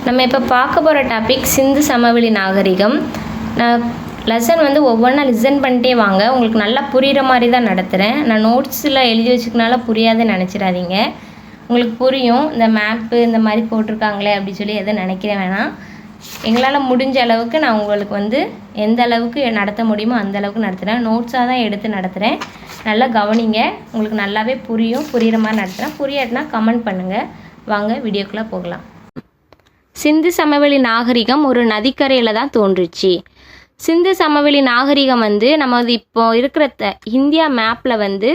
நம்ம இப்போ பார்க்க போகிற டாபிக் சிந்து சமவெளி நாகரிகம். நான் லெசன் வந்து ஒவ்வொன்றா லிசன் பண்ணிட்டே வாங்க. உங்களுக்கு நல்லா புரிகிற மாதிரி தான் நடத்துகிறேன். நான் நோட்ஸில் எழுதி வச்சுக்கனால புரியாதுன்னு நினச்சிடாதீங்க. உங்களுக்கு புரியும். இந்த மேப்பு இந்த மாதிரி போட்டிருக்காங்களே அப்படி சொல்லி எதுவும் நினைக்கிற வேணாம். எங்களால் முடிஞ்ச அளவுக்கு நான் உங்களுக்கு வந்து எந்த அளவுக்கு நடத்த முடியுமோ அந்த அளவுக்கு நடத்துகிறேன். நோட்ஸாக தான் எடுத்து நடத்துகிறேன். நல்லா கவனிங்க. உங்களுக்கு நல்லாவே புரியும். புரிகிற மாதிரி நடத்துகிறேன். புரியாட்டினா கமெண்ட் பண்ணுங்கள். வாங்க வீடியோக்குள்ளே போகலாம். சிந்து சமவெளி நாகரிகம் ஒரு நதிக்கரையில் தான் தோன்றுச்சு. சிந்து சமவெளி நாகரிகம் வந்து நம்ம இப்போ இருக்கிற இந்தியா மேப்பில் வந்து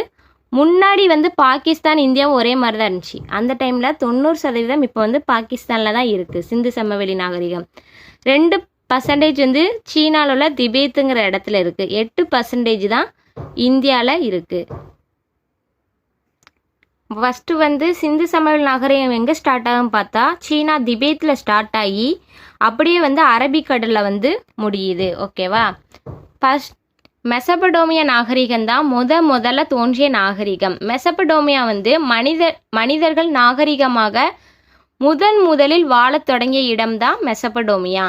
முன்னாடி வந்து பாகிஸ்தான் இந்தியாவும் ஒரே மாதிரி தான் இருந்துச்சு. அந்த டைமில் 90% இப்போ வந்து பாகிஸ்தானில் தான் இருக்குது சிந்து சமவெளி நாகரிகம். 2% வந்து சீனாவில் உள்ள திபேத்துங்கிற இடத்துல இருக்குது. 8% தான் இந்தியாவில் இருக்குது. ஃபஸ்ட்டு வந்து சிந்து சமவெளி நாகரிகம் எங்கே ஸ்டார்ட் ஆகும் பார்த்தா சீனா திபேத்தில் ஸ்டார்ட் ஆகி அப்படியே வந்து அரபிக்கடலில் வந்து முடியுது. ஓகேவா? ஃபஸ்ட் மெசபடோமியா நாகரிகம் தான் முதல்ல தோன்றிய நாகரிகம். மெசபடோமியா வந்து மனிதர்கள் நாகரிகமாக முதலில் வாழத் தொடங்கிய இடம்தான் மெசபடோமியா.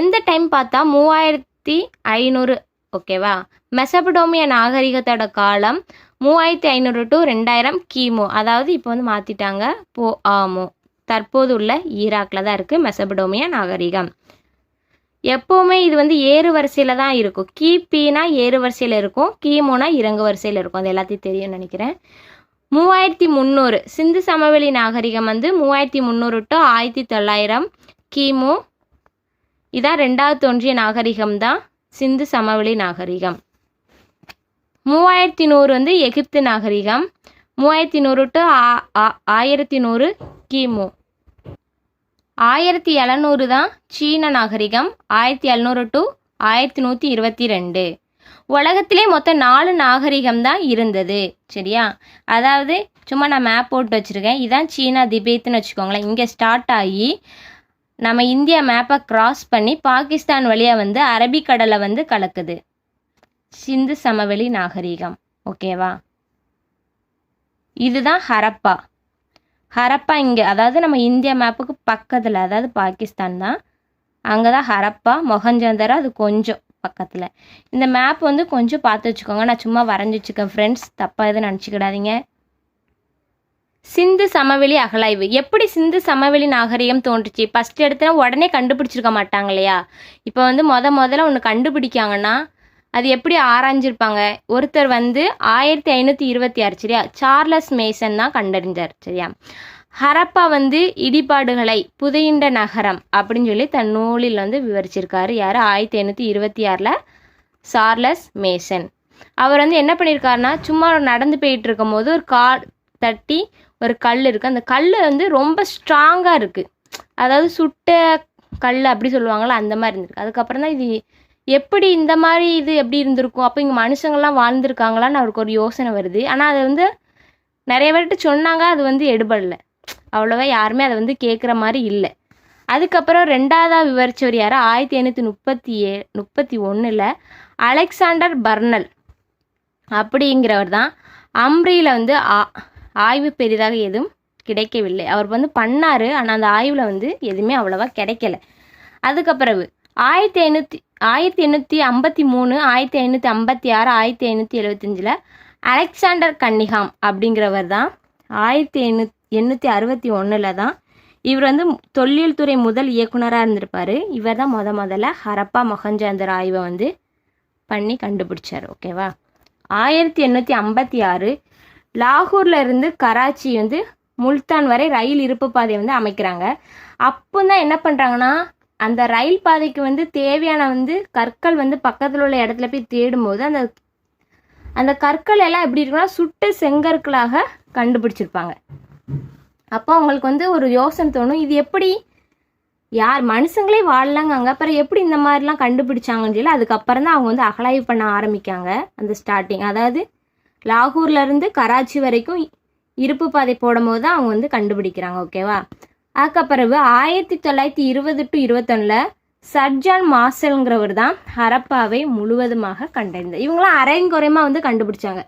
எந்த டைம் பார்த்தா 3500. ஓகேவா? மெசபடோமியா நாகரிகத்தோட காலம் 3500 to 2000 கிமு. அதாவது இப்போ வந்து மாற்றிட்டாங்க. தற்போது உள்ள ஈராக்கில் தான் இருக்குது மெசபடோமியா நாகரிகம். எப்போவுமே இது வந்து ஏறு வரிசையில் தான் இருக்கும். கிபினா ஏறு வரிசையில் இருக்கும், கிமுனா இறங்கு வரிசையில் இருக்கும். அது எல்லாத்தையும் தெரியும்னு நினைக்கிறேன். 3300 சிந்து சமவெளி நாகரிகம் வந்து 3300 to 1900 கிமு. இதான் 2வது தோன்றிய நாகரிகம் தான் சிந்து சமவெளி நாகரிகம். 3100 வந்து எகிப்து நாகரிகம். 3100 to 1100 கிமு. 1700 தான் சீன நாகரிகம். 1700 to 1122. உலகத்திலே மொத்தம் 4 நாகரிகம் தான் இருந்தது. சரியா? அதாவது சும்மா நான் மேப் போட்டு வச்சுருக்கேன். இதான் சீனா திபேத்துன்னு வச்சுக்கோங்களேன். இங்கே ஸ்டார்ட் ஆகி நம்ம இந்தியா மேப்பை கிராஸ் பண்ணி பாகிஸ்தான் வழியாக வந்து அரபிக்கடலை வந்து கலக்குது. சிந்து சமவெளி நாகரிகம். ஓகேவா? இதுதான் ஹரப்பா. ஹரப்பா இங்கே, அதாவது நம்ம இந்தியா மேப்புக்கு பக்கத்தில், அதாவது பாகிஸ்தான் தான். அங்கே தான் ஹரப்பா. மொஹஞ்சதாரோ அது கொஞ்சம் பக்கத்தில். இந்த மேப் வந்து கொஞ்சம் பார்த்து வச்சுக்கோங்க. நான் சும்மா வரைஞ்சி வச்சுக்கேன் ஃப்ரெண்ட்ஸ். தப்பாக எதுவும் நினச்சிக்கிடாதீங்க. சிந்து சமவெளி அகலாய்வு. எப்படி சிந்து சமவெளி நாகரிகம் தோன்றுச்சு? ஃபஸ்ட் எடுத்தோன்னா உடனே கண்டுபிடிச்சிருக்க மாட்டாங்க இல்லையா? இப்போ வந்து முதல்ல ஒன்று கண்டுபிடிக்காங்கன்னா அது எப்படி ஆராய்ஞ்சிருப்பாங்க? ஒருத்தர் வந்து 1526. சரியா? சார்லஸ் மேசன் தான் கண்டறிஞ்சார். சரியா? ஹரப்பா வந்து இடிபாடுகளை புதையுண்ட நகரம் அப்படின்னு சொல்லி தன் நூலில் வந்து விவரிச்சிருக்காரு. யார்? 1526 சார்லஸ் மேசன். அவர் வந்து என்ன பண்ணியிருக்காருன்னா, சும்மா நடந்து போயிட்டு இருக்கும் போது ஒரு கால் தட்டி ஒரு கல் இருக்குது. அந்த கல் வந்து ரொம்ப ஸ்ட்ராங்காக இருக்குது. அதாவது சுட்ட கல் அப்படி சொல்லுவாங்களா, அந்த மாதிரி இருந்திருக்கு. அதுக்கப்புறம் தான் இது எப்படி இந்த மாதிரி இது எப்படி இருந்திருக்கும், அப்போ இங்கே மனுஷங்கள்லாம் வாழ்ந்துருக்காங்களான்னு அவருக்கு ஒரு யோசனை வருது. ஆனால் அதை வந்து நிறைய பேர்கிட்ட சொன்னாங்க. அது வந்து எடுபடலை. அவ்வளோவா யாருமே அதை வந்து கேட்குற மாதிரி இல்லை. அதுக்கப்புறம் 2வதாக விவரித்தவர் யார்? 1531 அலெக்சாண்டர் பர்னல் அப்படிங்கிறவர் தான். அம்ரியில் வந்து ஆய்வு பெரிதாக எதுவும் கிடைக்கவில்லை. அவர் வந்து பண்ணார். ஆனால் அந்த ஆய்வில் வந்து எதுவுமே அவ்வளோவா கிடைக்கல. அதுக்கப்புறம் 1853, 1556, 1575 அலெக்சாண்டர் கன்னிகாம் அப்படிங்கிறவர் தான். 1861 தான் இவர் வந்து தொல்லியல் துறை முதல் இயக்குனராக இருந்திருப்பார். இவர் தான் முதல்ல ஹரப்பா மொஹஞ்சதாரோ ஆய்வை வந்து பண்ணி கண்டுபிடிச்சார். ஓகேவா? 1856 லாகூரில் இருந்து கராச்சி வந்து முல்தான் வரை ரயில் இருப்பு பாதை வந்து அமைக்கிறாங்க. அப்போ தான் என்ன பண்ணுறாங்கன்னா, அந்த ரயில் பாதைக்கு வந்து தேவையான வந்து கற்கள் வந்து பக்கத்தில் உள்ள இடத்துல போய் தேடும்போது அந்த கற்கள் எல்லாம் எப்படி இருக்குன்னா சுட்டு செங்கற்களாக கண்டுபிடிச்சிருப்பாங்க. அப்போ அவங்களுக்கு வந்து ஒரு யோசனை தோணும், இது எப்படி யார் மனுஷங்களே வாழலாங்க அங்கே, அப்புறம் எப்படி இந்த மாதிரிலாம் கண்டுபிடிச்சாங்கன்னு சொல்லி அதுக்கப்புறம் தான் அவங்க வந்து அகலாய்வு பண்ண ஆரம்பிக்காங்க. அந்த ஸ்டார்டிங், அதாவது லாகூர்லேருந்து கராச்சி வரைக்கும் இருப்பு பாதை போடும் போது தான் அவங்க வந்து கண்டுபிடிக்கிறாங்க. ஓகேவா? அதுக்கப்புறவு 1920 to 21 சர்ஜான் மார்சல்ங்கிறவர் தான் ஹரப்பாவை முழுவதுமாக கண்டறிந்தார். இவங்களாம் அரைங்குறையமாக வந்து கண்டுபிடிச்சாங்க.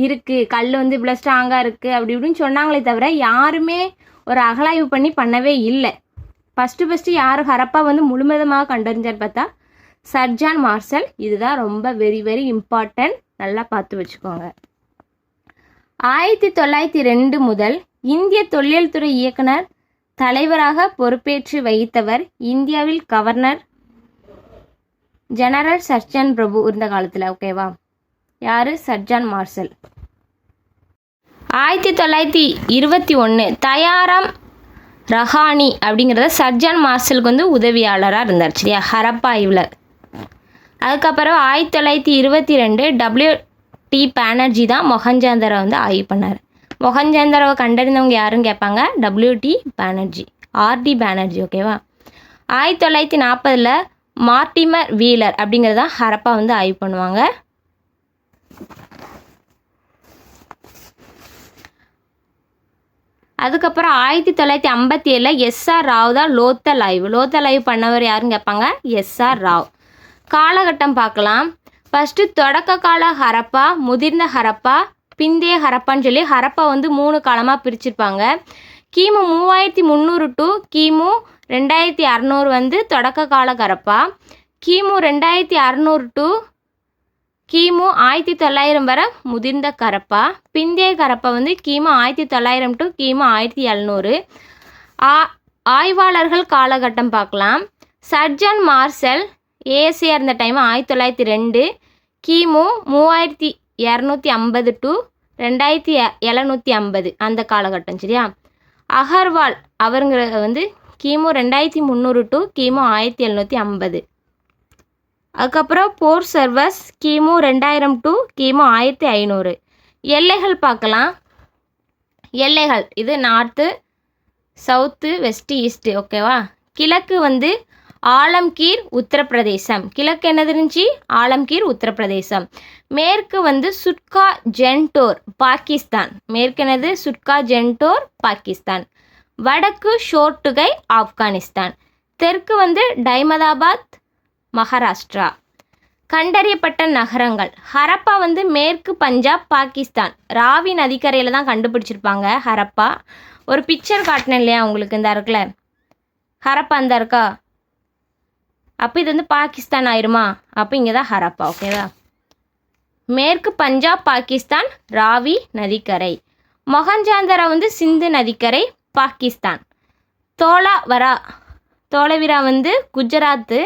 இருக்குது கல் வந்து இவ்வளோ ஸ்ட்ராங்காக இருக்குது அப்படி இப்படின்னு சொன்னாங்களே தவிர யாருமே ஒரு அகலாய்வு பண்ணவே இல்லை. ஃபஸ்ட்டு யார் ஹரப்பா வந்து முழுவதுமாக கண்டறிஞ்சார் பார்த்தா சர் ஜான் மார்ஷல். இதுதான் ரொம்ப வெரி வெரி இம்பார்ட்டன்ட், நல்லா பார்த்து வச்சுக்கோங்க. 1902 முதல் இந்திய தொல்லியல் துறை இயக்குனர் தலைவராக பொறுப்பேற்று வகித்தவர் இந்தியாவில் கவர்னர் ஜெனரல் சர் ஜான் பிரபு இருந்த காலத்தில். ஓகேவா, யார்? Sir John Marshall. 1921 Dayaram Rahane அப்படிங்கிறத சர் ஜான் மார்ஷலுக்கு வந்து உதவியாளராக இருந்தார். சரியா, ஹரப்பா ஆய்வில். அதுக்கப்புறம் 1922 WT பானர்ஜி தான் மொஹஞ்சதாரோ வந்து ஆய்வு பண்ணார். மொஹஞ்சதாரோவை கண்டறிந்தவங்க யாருன்னு கேட்பாங்க, WT பானர்ஜி, RD பானர்ஜி. ஓகேவா. 1940 மார்டிமர் வீலர் அப்படிங்கிறத ஹரப்பா வந்து ஆய்வு பண்ணுவாங்க. அதுக்கப்புறம் 1957 SR ராவ் தான் லோத்தல் ஆய்வு பண்ணவர் யாருன்னு கேட்பாங்க, SR ராவ். காலகட்டம் பார்க்கலாம். ஃபஸ்ட்டு தொடக்க கால ஹரப்பா, முதிர்ந்த ஹரப்பா, பிந்தைய ஹரப்பான்னு சொல்லி ஹரப்பா வந்து 3 காலமாக பிரிச்சிருப்பாங்க. கிமு 3300 டு கிமு 2600 வந்து தொடக்க கால ஹரப்பா. கிமு 2600 டு கிமு 1900 வரை முதிர்ந்த ஹரப்பா. பிந்தைய ஹரப்பா வந்து கிமு 1900 டு கிமு 1700. ஆய்வாளர்கள் காலகட்டம் பார்க்கலாம். சர் ஜான் மார்ஷல் ஏஎஸ்ஏ இருந்த டைம் 1902, கிமு 3250 டு 2750 அந்த காலகட்டம். சரியா. அகர்வால் அவருங்கிறத வந்து கிமு 2300 டு கிமு 1750. அதுக்கப்புறம் போர் சர்வஸ் கிமு 2000 டு கிமு 1500. எல்லைகள் பார்க்கலாம். எல்லைகள் இது நார்த்து, சவுத்து, வெஸ்ட்டு, ஈஸ்ட்டு. ஓகேவா. கிழக்கு வந்து ஆலம்கீர் உத்தரப்பிரதேசம். கிழக்கு என்னது இருந்துச்சு? ஆலம்கீர் உத்தரப்பிரதேசம். மேற்கு வந்து சுட்கா ஜென்டோர் பாகிஸ்தான். மேற்கு என்னது? சுட்கா ஜென்டோர் பாகிஸ்தான். வடக்கு ஷோர்டுகை ஆப்கானிஸ்தான். தெற்கு வந்து டைமதாபாத் மகாராஷ்டிரா. கண்டறியப்பட்ட நகரங்கள். ஹரப்பா வந்து மேற்கு பஞ்சாப் பாகிஸ்தான். ராவி நதிக்கரையில் தான் கண்டுபிடிச்சிருப்பாங்க ஹரப்பா. ஒரு பிக்சர் காட்டினேன் இல்லையா உங்களுக்கு, இந்த இருக்குல்ல ஹரப்பா இந்த இருக்கா, அப்போ இது வந்து பாகிஸ்தான் ஆயிருமா, அப்போ இங்கே தான் ஹரப்பா. ஓகேவா. மேற்கு பஞ்சாப் பாகிஸ்தான், ராவி நதிக்கரை. மொஹஞ்சதாரோ வந்து சிந்து நதிக்கரை பாகிஸ்தான். தோலவிரா வந்து குஜராத்து.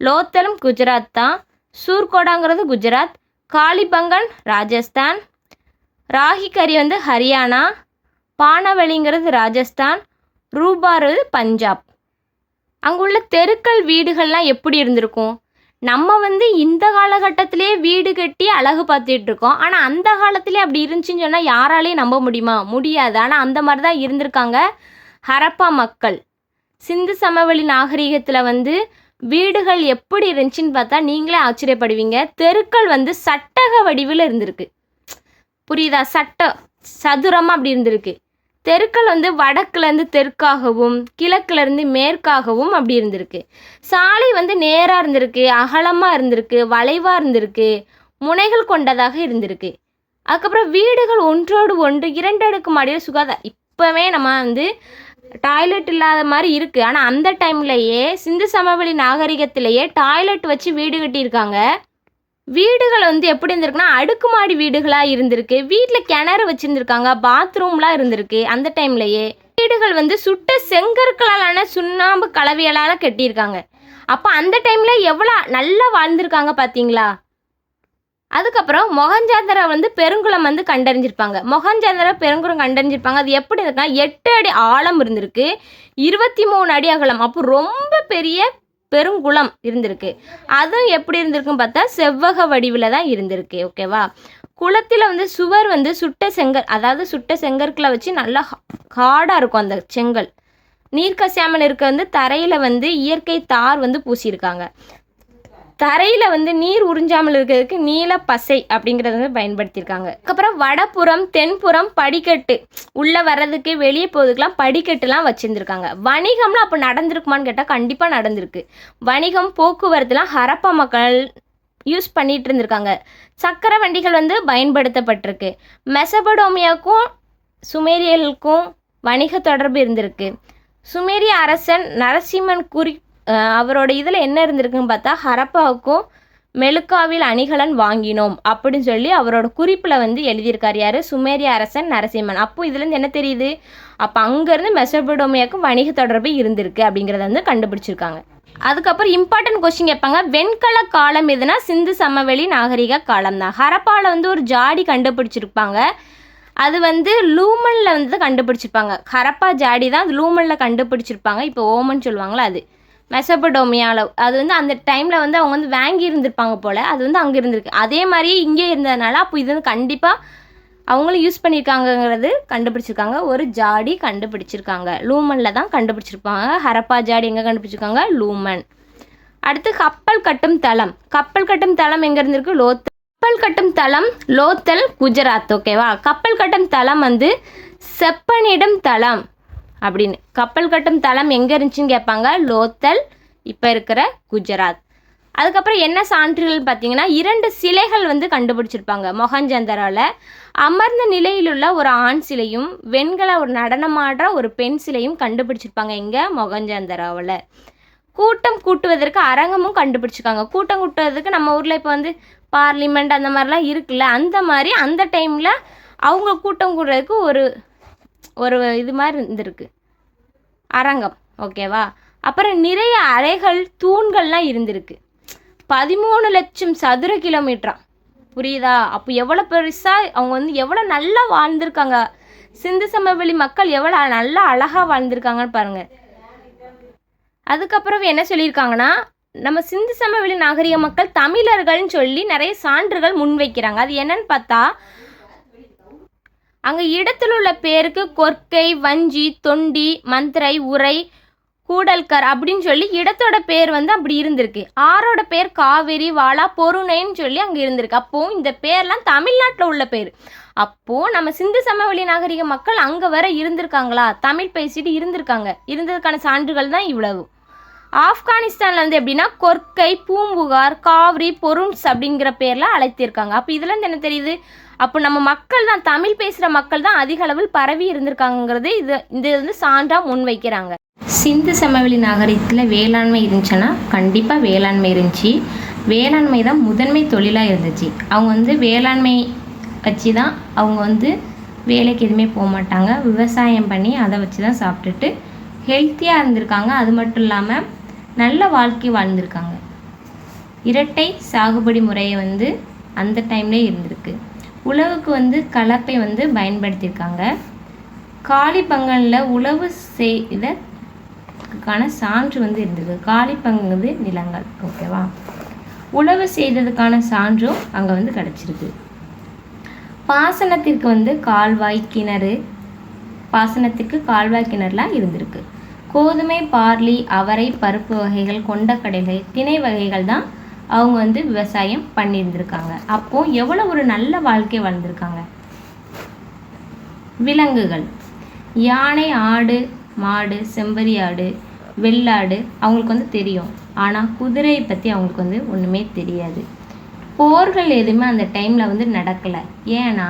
லோத்தலும் குஜராத் தான். சூர்கோடாங்கிறது குஜராத். காளிபங்கன் ராஜஸ்தான். ராகிகரி வந்து ஹரியானா. பானவலிங்கிறது ராஜஸ்தான். ரூபார் பஞ்சாப். அங்குள்ள தெருக்கள் வீடுகள்லாம் எப்படி இருந்திருக்கும்? நம்ம வந்து இந்த காலகட்டத்திலே வீடு கட்டி அழகு பார்த்துட்டு இருக்கோம். ஆனால் அந்த காலத்திலே அப்படி இருந்துச்சுன்னு சொன்னால் யாராலையும் நம்ப முடியுமா? முடியாது. ஆனால் அந்த மாதிரி தான் இருந்திருக்காங்க ஹரப்பா மக்கள். சிந்து சமவெளி நாகரிகத்தில் வந்து வீடுகள் எப்படி இருந்துச்சுன்னு பார்த்தா நீங்களே ஆச்சரியப்படுவீங்க. தெருக்கள் வந்து சட்டக வடிவில் இருந்திருக்கு. புரியுதா? சதுரமாக அப்படி இருந்திருக்கு. தெருக்கள் வந்து வடக்குலேருந்து தெற்காகவும் கிழக்குலேருந்து மேற்காகவும் அப்படி இருந்திருக்கு. சாலை வந்து நேராக இருந்திருக்கு, அகலமாக இருந்திருக்கு, வளைவாக இருந்திருக்கு, முனைகள் கொண்டதாக இருந்திருக்கு. அதுக்கப்புறம் வீடுகள் ஒன்றோடு ஒன்று 2 அடுக்கு மாடியில் சுகாதாரம். இப்போவே நம்ம வந்து டாய்லெட் இல்லாத மாதிரி இருக்குது. ஆனால் அந்த டைம்லையே சிந்து சமவெளி நாகரிகத்திலேயே டாய்லெட் வச்சு வீடு கட்டியிருக்காங்க. வீடுகள் வந்து எப்படி இருந்திருக்குன்னா அடுக்குமாடி வீடுகளாக இருந்திருக்கு. வீட்டில் கிணறு வச்சுருந்துருக்காங்க, பாத்ரூம்லாம் இருந்திருக்கு. அந்த டைம்லையே வீடுகள் வந்து சுட்ட செங்கற்களாலான சுண்ணாம்பு கலவையலால் கட்டியிருக்காங்க. அப்போ அந்த டைமில் எவ்வளோ நல்லா வாழ்ந்திருக்காங்க பார்த்தீங்களா. அதுக்கப்புறம் மொஹஞ்சதாரோ வந்து பெருங்குளம் வந்து கண்டறிஞ்சிருப்பாங்க. மொஹஞ்சதாரோ பெருங்குளம் கண்டறிஞ்சிருப்பாங்க. அது எப்படி இருக்குன்னா 8 அடி ஆழம் இருந்திருக்கு, 23 அடி அகலம். அப்போ ரொம்ப பெரிய பெருங்குளம் இருந்திருக்கு. அதுவும் எப்படி இருந்திருக்குன்னு பார்த்தா செவ்வக வடிவில் தான் இருந்திருக்கு. ஓகேவா. குளத்தில் வந்து சுவர் வந்து சுட்ட செங்கற்களை வச்சு நல்லா ஹார்டாக இருக்கும் அந்த செங்கல். நீர் கசியாமல் இருக்க வந்து தரையில் வந்து இயற்கை தார் வந்து பூசியிருக்காங்க. தரையில் வந்து நீர் உறிஞ்சாமல் இருக்கிறதுக்கு நீல பசை அப்படிங்கிறத வந்து பயன்படுத்தியிருக்காங்க. அதுக்கப்புறம் வடப்புறம் தென்புறம் படிக்கட்டு, உள்ளே வர்றதுக்கு வெளியே போகிறதுக்கெலாம் படிக்கட்டுலாம் வச்சுருந்துருக்காங்க. வணிகம்லாம் அப்போ நடந்திருக்குமான்னு கேட்டால் கண்டிப்பாக நடந்திருக்கு. வணிகம் போக்குவரத்துலாம் ஹரப்பா மக்கள் யூஸ் பண்ணிகிட்டு இருந்திருக்காங்க. சக்கர வண்டிகள் வந்து பயன்படுத்தப்பட்டிருக்கு. மெசபடோமியாவுக்கும் சுமேரியலுக்கும் வணிக தொடர்பு இருந்திருக்கு. சுமேரிய அரசன் நரசிம்மன் அவரோட இதில் என்ன இருந்திருக்குன்னு பார்த்தா ஹரப்பாவுக்கும் மெலுக்காவில் அணிகலன் வாங்கினோம் அப்படின்னு சொல்லி அவரோட குறிப்பில் வந்து எழுதியிருக்கார் யார், சுமேரிய அரசன் நரசிம்மன். அப்போ இதுலேருந்து என்ன தெரியுது, அப்போ அங்கேருந்து மெசபடோமியாவுக்கும் வணிக தொடர்பு இருந்திருக்கு அப்படிங்கிறத வந்து கண்டுபிடிச்சிருக்காங்க. அதுக்கப்புறம் இம்பார்ட்டன்ட் கொஸ்டின் கேட்பாங்க, வெண்கல காலம் எதுனா சிந்து சமவெளி நாகரிக காலம் தான். ஹரப்பாவில் வந்து ஒரு ஜாடி கண்டுபிடிச்சிருப்பாங்க, அது வந்து லூமனில் வந்து கண்டுபிடிச்சிருப்பாங்க. ஹரப்பா ஜாடி தான் அது லூமனில் கண்டுபிடிச்சிருப்பாங்க, இப்போ ஓமன் சொல்லுவாங்களா அது. மெசபடோமியாவில் அது வந்து அந்த டைமில் வந்து அவங்க வந்து வாங்கி இருந்திருப்பாங்க போல், அது வந்து அங்கே இருந்திருக்கு. அதே மாதிரி இங்கே இருந்ததுனால அப்போ இது வந்து கண்டிப்பாக அவங்களும் யூஸ் பண்ணியிருக்காங்கங்கிறது கண்டுபிடிச்சிருக்காங்க. ஒரு ஜாடி கண்டுபிடிச்சிருக்காங்க, லூமனில் தான் கண்டுபிடிச்சிருப்பாங்க. ஹரப்பா ஜாடி எங்கே கண்டுபிடிச்சிருக்காங்க, லூமன். அடுத்து கப்பல் கட்டும் தளம். கப்பல் கட்டும் தளம் எங்கே இருந்திருக்கு, லோத்தல். கப்பல் கட்டும் தளம் லோத்தல், குஜராத். ஓகேவா. கப்பல் கட்டும் தளம் வந்து செப்பனிடும் தளம் அப்படின்னு. கப்பல் கட்டும் தளம் எங்கே இருந்துச்சுன்னு கேட்பாங்க, லோத்தல், இப்போ இருக்கிற குஜராத். அதுக்கப்புறம் என்ன சான்றுகள் பார்த்தீங்கன்னா 2 சிலைகள் வந்து கண்டுபிடிச்சிருப்பாங்க மொஹஞ்சந்தராவில். அமர்ந்த நிலையில் உள்ள ஒரு ஆண் சிலையும் வெண்கல ஒரு நடனமாடுற ஒரு பெண் சிலையும் கண்டுபிடிச்சிருப்பாங்க இங்கே மொஹஞ்சந்தராவில். கூட்டம் கூட்டுவதற்கு அரங்கமும் கண்டுபிடிச்சிருக்காங்க. கூட்டம் கூட்டுவதற்கு நம்ம ஊரில் இப்போ வந்து பார்லிமெண்ட் அந்த மாதிரிலாம் இருக்குல்ல, அந்த மாதிரி அந்த டைமில் அவங்க கூட்டம் கூடுறதுக்கு ஒரு இது மாதிரி இருந்திருக்கு, அரங்கம். ஓகேவா. அப்புறம் நிறைய அறைகள் தூண்கள்லாம் இருந்திருக்கு. 13 லட்சம் சதுர கிலோமீட்டரா, புரியுதா. அப்போ எவ்வளோ பெருசாக அவங்க வந்து எவ்வளோ நல்லா வாழ்ந்திருக்காங்க, சிந்து சமவெளி மக்கள் எவ்வளோ நல்லா அழகாக வாழ்ந்திருக்காங்கன்னு பாருங்கள். அதுக்கப்புறம் என்ன சொல்லியிருக்காங்கன்னா, நம்ம சிந்து சமவெளி நாகரிக மக்கள் தமிழர்கள்னு சொல்லி நிறைய சான்றுகள் முன்வைக்கிறாங்க. அது என்னன்னு பார்த்தா, அங்கே இடத்தில் உள்ள பேருக்கு கொர்க்கை, வஞ்சி, தொண்டி, மந்திரை, உரை, கூடல்கர் அப்படின்னு சொல்லி இடத்தோட பேர் வந்து அப்படி இருந்திருக்கு. ஆரோட பேர் காவேரி, வாலா, பொருணைன்னு சொல்லி அங்கே இருந்திருக்கு. அப்போது இந்த பேர்லாம் தமிழ்நாட்டில் உள்ள பேர். அப்போது நம்ம சிந்து சமவெளி நாகரிக மக்கள் அங்கே வர இருந்திருக்காங்களா, தமிழ் பேசிட்டு இருந்ததுக்கான சான்றுகள் தான் இவ்வளவு. ஆப்கானிஸ்தானில் வந்து எப்படின்னா கொர்க்கை, பூம்புகார், காவிரி, பொருன்ஸ் அப்படிங்கிற பேரில் அழைத்திருக்காங்க. அப்போ இதுலேருந்து என்ன தெரியுது, அப்போ நம்ம மக்கள் தான், தமிழ் பேசுகிற மக்கள் தான் அதிக அளவில் பரவி இருந்திருக்காங்கிறது இது வந்து சான்றாக முன்வைக்கிறாங்க. சிந்து சமவெளி நாகரிகத்தில் வேளாண்மை இருந்துச்சுன்னா கண்டிப்பாக வேளாண்மை இருந்துச்சு. வேளாண்மை தான் முதன்மை தொழிலாக இருந்துச்சு. அவங்க வந்து வேளாண்மை வச்சு தான் அவங்க வந்து வேலைக்கு எதுவுமே போக மாட்டாங்க, விவசாயம் பண்ணி அதை வச்சு தான் சாப்பிட்டுட்டு ஹெல்த்தியாக இருந்திருக்காங்க. அது மட்டும் இல்லாமல் நல்ல வாழ்க்கை வாழ்ந்திருக்காங்க. இரட்டை சாகுபடி முறையை வந்து அந்த டைம்லேயே இருந்திருக்கு. உழவுக்கு வந்து கலப்பை வந்து பயன்படுத்தியிருக்காங்க. காலி பங்கனில் உழவு செய்ததுக்கான சான்று வந்து இருந்திருக்கு. காலி பங்கு நிலங்கள். ஓகேவா. உழவு செய்ததுக்கான சான்றும் அங்கே வந்து கிடச்சிருக்கு. பாசனத்திற்கு வந்து கால்வாய் கிணறு, கிணறுலாம் இருந்திருக்கு. கோதுமை, பார்லி, அவரை, பருப்பு வகைகள், கொண்டக்கடலை, திணை வகைகள் தான் அவங்க வந்து விவசாயம் பண்ணியிருந்திருக்காங்க. அப்போ எவ்வளோ ஒரு நல்ல வாழ்க்கை வாழ்ந்திருக்காங்க. விலங்குகள், யானை, ஆடு, மாடு, செம்பரி ஆடு, வெள்ளாடு அவங்களுக்கு வந்து தெரியும். ஆனால் குதிரையை பற்றி அவங்களுக்கு வந்து ஒன்றுமே தெரியாது. போர்கள் எதுவுமே அந்த டைமில் வந்து நடக்கலை. ஏன்னா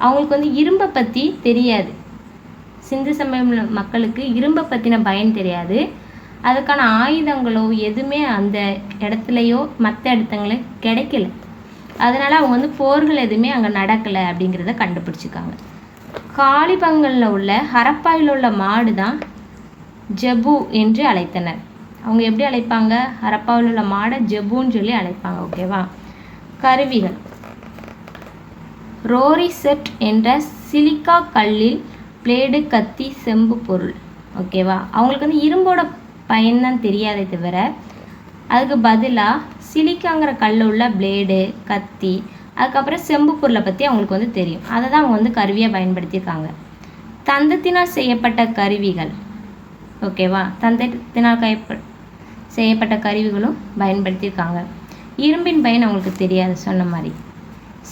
அவங்களுக்கு வந்து இரும்பை பற்றி தெரியாது. சிந்து சமய மக்களுக்கு இரும்பை பற்றின பயன் தெரியாது. அதுக்கான ஆயுதங்களோ எதுவுமே அந்த இடத்துலையோ மற்ற இடத்துங்களோ கிடைக்கல. அதனால் அவங்க வந்து போர்கள் எதுவுமே அங்கே நடக்கலை அப்படிங்கிறத கண்டுபிடிச்சிருக்காங்க. காலிபங்கனில் உள்ள ஹரப்பாவில் உள்ள மாடு தான் ஜபு என்று அழைத்தனர். அவங்க எப்படி அழைப்பாங்க, ஹரப்பாவில் உள்ள மாடை ஜபுன்னு சொல்லி அழைப்பாங்க. ஓகேவா. கருவிகள், ரோரி செட் என்ற சிலிக்கா கல்லில் பிளேடு, கத்தி, செம்பு பொருள். ஓகேவா. அவங்களுக்கு வந்து இரும்போட பயன்தான் தெரியாதே தவிர அதுக்கு பதிலாக சிலிக்காங்கிற கல்லில் உள்ள பிளேடு, கத்தி, அதுக்கப்புறம் செம்பு பொருளை பற்றி அவங்களுக்கு வந்து தெரியும். அதை தான் அவங்க வந்து கருவியாக பயன்படுத்தியிருக்காங்க. தந்தத்தினால் செய்யப்பட்ட கருவிகள். ஓகேவா. தந்தத்தினால் செய்யப்பட்ட கருவிகளும் பயன்படுத்தியிருக்காங்க. இரும்பின் பயன் அவங்களுக்கு தெரியாது சொன்ன மாதிரி.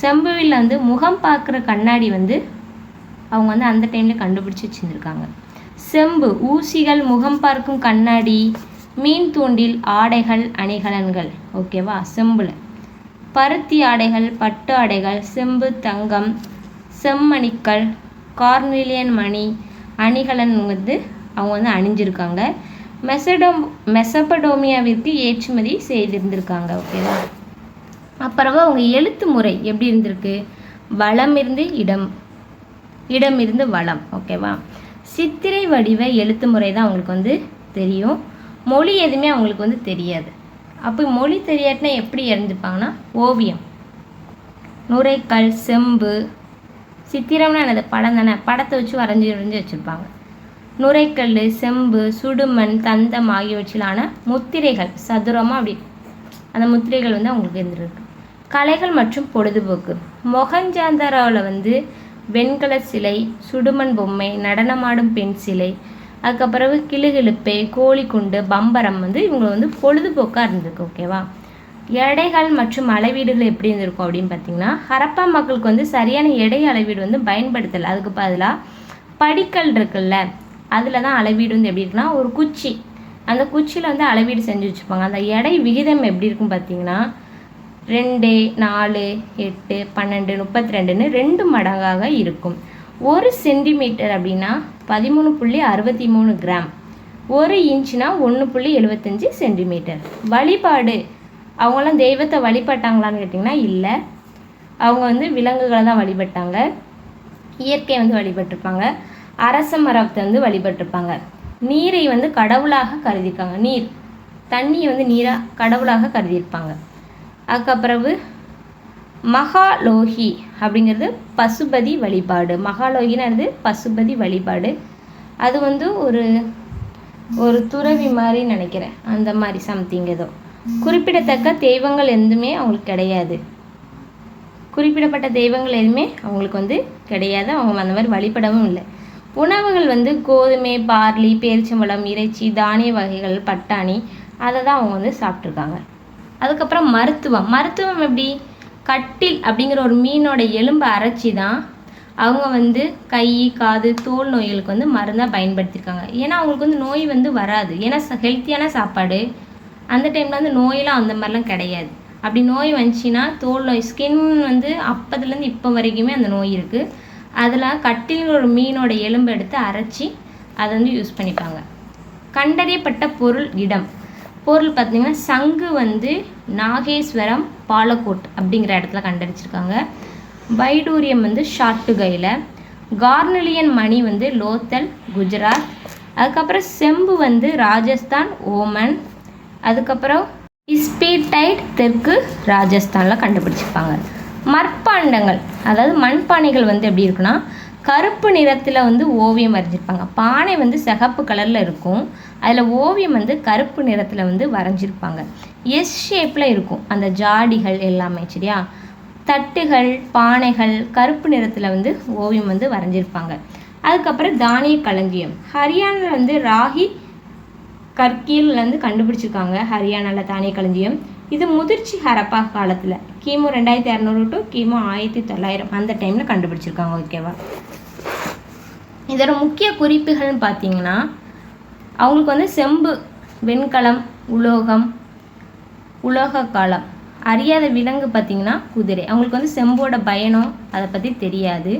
செம்புவில் வந்து முகம் பார்க்குற கண்ணாடி வந்து அவங்க வந்து அந்த டைமில் கண்டுபிடிச்சி வச்சுருந்துருக்காங்க. செம்பு, ஊசிகள், முகம் பார்க்கும் கண்ணாடி, மீன் தூண்டில், ஆடைகள், அணிகலன்கள். ஓகேவா. செம்பில் பருத்தி ஆடைகள், பட்டு ஆடைகள், செம்பு, தங்கம், செம்மணிக்கள், கார்னிலியன் மணி, அணிகலன் வந்து அவங்க வந்து அணிஞ்சிருக்காங்க. மெசபடோமியாவிற்கு ஏற்றுமதி செய்திருந்திருக்காங்க. ஓகேவா. அப்புறம் அவங்க எழுத்து முறை எப்படி இருந்திருக்கு? வளம் இருந்து இடம், இடம் இருந்து வளம். ஓகேவா. சித்திரை வடிவ எழுத்து முறை தான் அவங்களுக்கு வந்து தெரியும். மொழி எதுவுமே அவங்களுக்கு வந்து தெரியாது. அப்போ மொழி தெரியாட்டினா எப்படி இருந்துப்பாங்கன்னா ஓவியம், நுரைக்கல், செம்பு, சித்திரம்னா என்னது? படம் தானே, படத்தை வச்சு வரைஞ்சி வச்சுருப்பாங்க. நுரைக்கல், செம்பு, சுடுமண், தந்தம் ஆகியவற்றிலான முத்திரைகள் சதுரமாக அப்படி அந்த முத்திரைகள் வந்து அவங்களுக்கு இருந்துருக்கு. கலைகள் மற்றும் பொழுதுபோக்கு. மொஹஞ்சதாரோவில் வந்து வெண்கல சிலை, சுடுமண் பொம்மை, நடனமாடும் பெண் சிலை, அதுக்கப்புறம் கிளுகிழுப்பை, கோழிக்குண்டு, பம்பரம் வந்து இவங்க வந்து பொழுதுபோக்காக இருந்திருக்கு. ஓகேவா. எடைகள் மற்றும் அளவீடுகள் எப்படி இருந்திருக்கும் அப்படின்னு பார்த்தீங்கன்னா, ஹரப்பா மக்களுக்கு வந்து சரியான எடை அளவீடு வந்து பயன்படுத்தலை. அதுக்கு பதிலாக படிக்கல் இருக்குல்ல, அதில் தான் அளவீடு வந்து எப்படி இருக்குன்னா, ஒரு குச்சி, அந்த குச்சியில் வந்து அளவீடு செஞ்சு வச்சுருப்பாங்க. அந்த எடை விகிதம் எப்படி இருக்கும் பார்த்தீங்கன்னா 2, 4, 8, 12, 32ன்னு 2 மடங்காக இருக்கும். 1 சென்டிமீட்டர் அப்படின்னா 13.63 கிராம், 1 இன்ச்சுனா 1.75 சென்டிமீட்டர். வழிபாடு, அவங்களாம் தெய்வத்தை வழிபட்டாங்களான்னு கேட்டிங்கன்னா இல்லை, அவங்க வந்து விலங்குகளை தான் வழிபட்டாங்க. இயற்கையை வந்து வழிபட்டிருப்பாங்க. அரச மரத்தை வந்து வழிபட்டிருப்பாங்க. நீரை வந்து கடவுளாக கருதியிருக்காங்க. நீர், தண்ணியை வந்து நீராக கடவுளாக கருதியிருப்பாங்க. அதுக்கப்புறவு மகாலோகி அப்படிங்கிறது பசுபதி வழிபாடு. மகாலோகின்னு பசுபதி வழிபாடு. அது வந்து ஒரு துறவி மாதிரி நினைக்கிறேன், அந்த மாதிரி சம்திங் ஏதோ. குறிப்பிடத்தக்க தெய்வங்கள் எதுவுமே அவங்களுக்கு கிடையாது. குறிப்பிடப்பட்ட தெய்வங்கள் எதுவுமே அவங்களுக்கு வந்து கிடையாது. அவங்க அந்த மாதிரி வழிபடவும் இல்லை. உணவுகள் வந்து கோதுமை, பார்லி, பேரிச்சம்பழம், இறைச்சி, தானிய வகைகள், பட்டாணி, அதை தான் அவங்க வந்து சாப்பிட்ருக்காங்க. அதுக்கப்புறம் மருத்துவம் எப்படி? கட்டில் அப்படிங்கிற ஒரு மீனோட எலும்பை அரைச்சி தான் அவங்க வந்து கை, காது, தோல் நோய்களுக்கு வந்து மருந்தாக பயன்படுத்தியிருக்காங்க. ஏன்னா அவங்களுக்கு வந்து நோய் வந்து வராது. ஏன்னா ஹெல்த்தியான சாப்பாடு. அந்த டைமில் வந்து நோயெலாம் அந்த மாதிரிலாம் கிடையாது. அப்படி நோய் வந்துச்சுன்னா தோல் நோய், ஸ்கின் வந்து அப்போதுலேருந்து இப்போ வரைக்குமே அந்த நோய் இருக்குது. அதில் கட்டில் ஒரு மீனோட எலும்பை எடுத்து அரைச்சி அதை வந்து யூஸ் பண்ணிப்பாங்க. கண்டறியப்பட்ட பொருள், இடம். பொருள் பார்த்திங்கன்னா சங்கு வந்து நாகேஸ்வரம், பாலக்கோட் அப்படிங்கிற இடத்துல கண்டறிச்சிருக்காங்க. வைடூரியம் வந்து ஷாட்டுகையில். கார்னலியன் மணி வந்து லோத்தல், குஜராத். அதுக்கப்புறம் செம்பு வந்து ராஜஸ்தான், ஓமன். அதுக்கப்புறம் இஸ்பேடைட் தெற்கு ராஜஸ்தானில் கண்டுபிடிச்சிருப்பாங்க. மட்பாண்டங்கள், அதாவது மண்பானைகள் வந்து எப்படி இருக்குன்னா கருப்பு நிறத்தில் வந்து ஓவியம் வரைஞ்சிருப்பாங்க. பானை வந்து சிகப்பு கலரில் இருக்கும், அதில் ஓவியம் வந்து கருப்பு நிறத்தில் வந்து வரைஞ்சிருப்பாங்க. எஸ் ஷேப்பில் இருக்கும் அந்த ஜாடிகள் எல்லாமே. சரியா. தட்டுகள், பானைகள் கருப்பு நிறத்தில் வந்து ஓவியம் வந்து வரைஞ்சிருப்பாங்க. அதுக்கப்புறம் தானிய களஞ்சியம். ஹரியானாவில் வந்து ராகி கற்கீல்லேருந்து கண்டுபிடிச்சிருக்காங்க. ஹரியானாவில் தானிய களஞ்சியம். இது முதிர்ச்சி ஹரப்பா காலத்தில் கிமு 2200 டு கிமு 1900 அந்த டைமில் கண்டுபிடிச்சிருக்காங்க. ஓகேவா. இதோட முக்கிய குறிப்புகள்னு பார்த்தீங்கன்னா அவங்களுக்கு வந்து செம்பு, வெண்கலம், உலோகம், உலோக காலம். அறியாத விலங்கு பார்த்திங்கன்னா குதிரை. அவங்களுக்கு வந்து செம்போட பயணம் அதை பற்றி தெரியாது.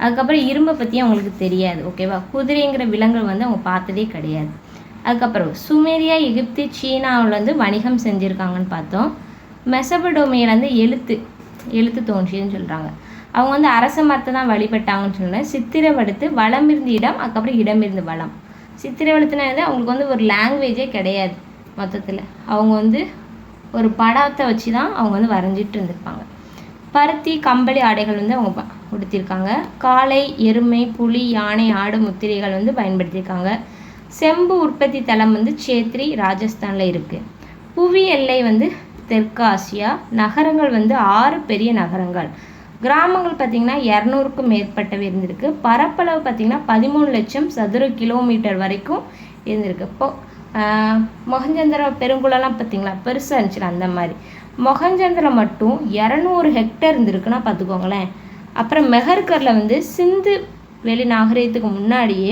அதுக்கப்புறம் இரும்பை பற்றி அவங்களுக்கு தெரியாது. ஓகேவா. குதிரைங்கிற விலங்குகள் வந்து அவங்க பார்த்ததே கிடையாது. அதுக்கப்புறம் சுமேரியா, எகிப்து, சீனாவில் வந்து வணிகம் செஞ்சுருக்காங்கன்னு பார்த்தோம். மெசபடோமியாவிலேருந்து எழுத்து தோன்றியதுன்னு சொல்கிறாங்க. அவங்க வந்து அரச மரத்தை தான் வழிபட்டாங்கன்னு சொன்னேன். சித்திரவடுத்து வளம் இருந்து இடம், அதுக்கப்புறம் இடம் இருந்து வளம். சித்திரவடுத்துனா அவங்களுக்கு வந்து ஒரு லாங்குவேஜே கிடையாது. மொத்தத்தில் அவங்க வந்து ஒரு படத்தை வச்சு தான் அவங்க வந்து வரைஞ்சிட்டு இருந்திருப்பாங்க. பருத்தி, கம்பளி ஆடைகள் வந்து அவங்க உடுத்திருக்காங்க. காளை, எருமை, புலி, யானை, ஆடு முத்திரைகள் வந்து பயன்படுத்தியிருக்காங்க. செம்பு உற்பத்தி தளம் வந்து சேத்ரி, ராஜஸ்தானில் இருக்குது. புவி எல்லை வந்து தெற்கு ஆசியா. நகரங்கள் வந்து 6 பெரிய நகரங்கள். கிராமங்கள் பார்த்திங்கன்னா 200க்கும் மேற்பட்டவை இருந்திருக்கு. பரப்பளவு பார்த்திங்கன்னா 13 லட்சம் சதுர கிலோமீட்டர் வரைக்கும் இருந்திருக்கு. இப்போ மொஹஞ்சதாரோ பெருங்குளம்லாம் பார்த்திங்களா பெருசாக இருந்துச்சுல, அந்த மாதிரி. மொஹஞ்சதாரோ மட்டும் 200 ஹெக்டேர் இருந்திருக்குன்னா பார்த்துக்கோங்களேன். அப்புறம் மெஹர்கரில் வந்து சிந்து வெளி நாகரிகத்துக்கு முன்னாடியே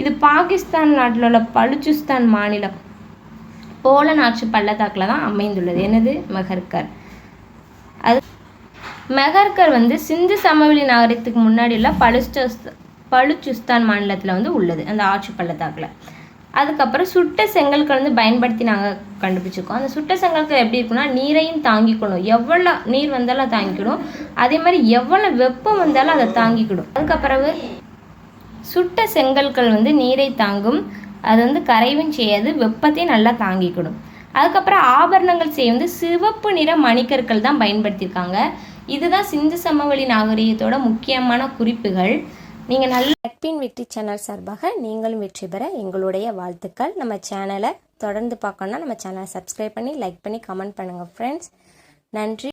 இது பாகிஸ்தான் நாட்டில் உள்ள பலுச்சிஸ்தான் மாநிலம் போலன் ஆட்சி பள்ளத்தாக்கில் தான் அமைந்துள்ளது. என்னது? மெஹர்கர். அது மெஹர்கர் வந்து சிந்து சமவெளி நாகரிகத்துக்கு முன்னாடி உள்ள பலுச்சிஸ்தான் மாநிலத்தில் வந்து உள்ளது, அந்த ஆற்று பள்ளத்தாக்கில். அதுக்கப்புறம் சுட்ட செங்கல்கள் வந்து பயன்படுத்தி நாங்கள் கண்டுபிடிச்சிருக்கோம். அந்த சுட்ட செங்கல்கள் எப்படி இருக்குன்னா, நீரையும் தாங்கிக்கணும், எவ்வளோ நீர் வந்தாலும் தாங்கிக்கணும், அதே மாதிரி எவ்வளோ வெப்பம் வந்தாலும் அதை தாங்கிக்கிடும். அதுக்கப்புறவு சுட்ட செங்கல்கள் வந்து நீரை தாங்கும், அது வந்து கரைவும் செய்யாது, வெப்பத்தையும் நல்லா தாங்கிக்கிடும். அதுக்கப்புறம் ஆபரணங்கள் செய்ய வந்து சிவப்பு நிற மணிக்கற்கள் தான் பயன்படுத்தியிருக்காங்க. இதுதான் சிந்து சமவெளி நாகரிகத்தோட முக்கியமான குறிப்புகள். நீங்கள் நல்ல டெக்பின் வெற்றி சேனல் சார்பாக நீங்களும் வெற்றி பெற எங்களுடைய வாழ்த்துக்கள். நம்ம சேனலை தொடர்ந்து பார்க்கணுன்னா நம்ம சேனலை சப்ஸ்கிரைப் பண்ணி லைக் பண்ணி கமெண்ட் பண்ணுங்கள் ஃப்ரெண்ட்ஸ். நன்றி.